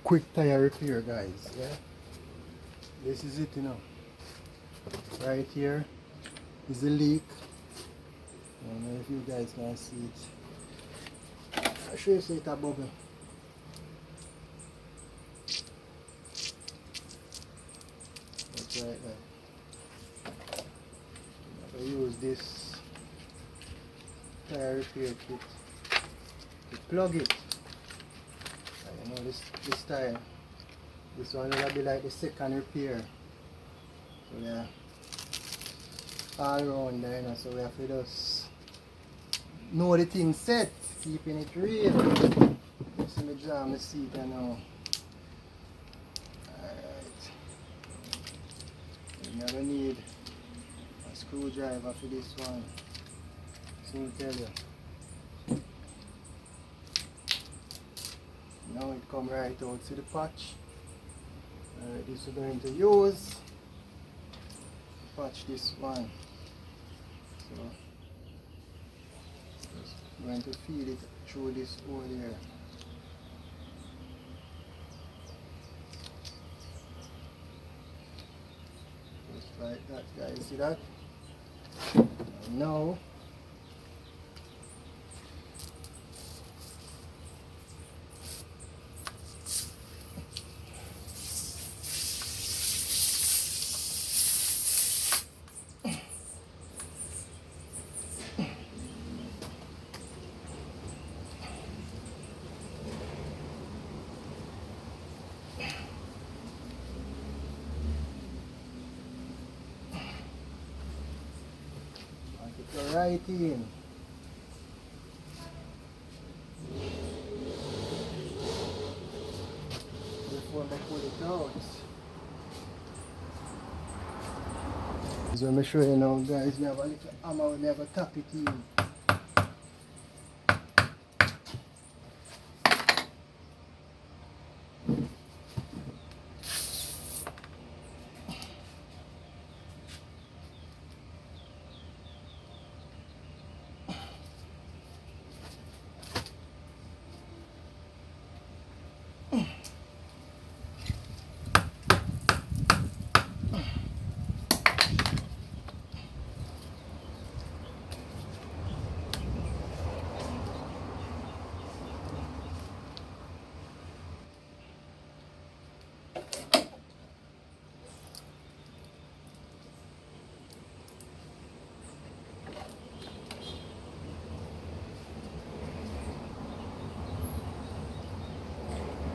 quick tire repair, guys. Yeah, this is it, right here is the leak. I don't know if you guys can see it. I'll show you see it a bubble. That's right there. I use this tire repair kit to plug it. This tire, this one will be like the second repair. So yeah, all around there, so we have to just know the thing set, keeping it real. So me jam the seat now. Alright. You're gonna need a screwdriver for this one. So I'll tell you. Now it come right out to the patch. This we're going to use to patch this one. So I'm going to feed it through this hole here. Just like that, guys. See that? And now right in. Before I pull it out. So I'm sure you know, guys, we have a little hammer, we never tap it in.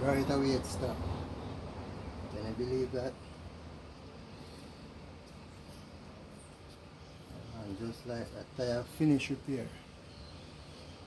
Right away it stopped. Can you believe that? And just like that, tire finish repair.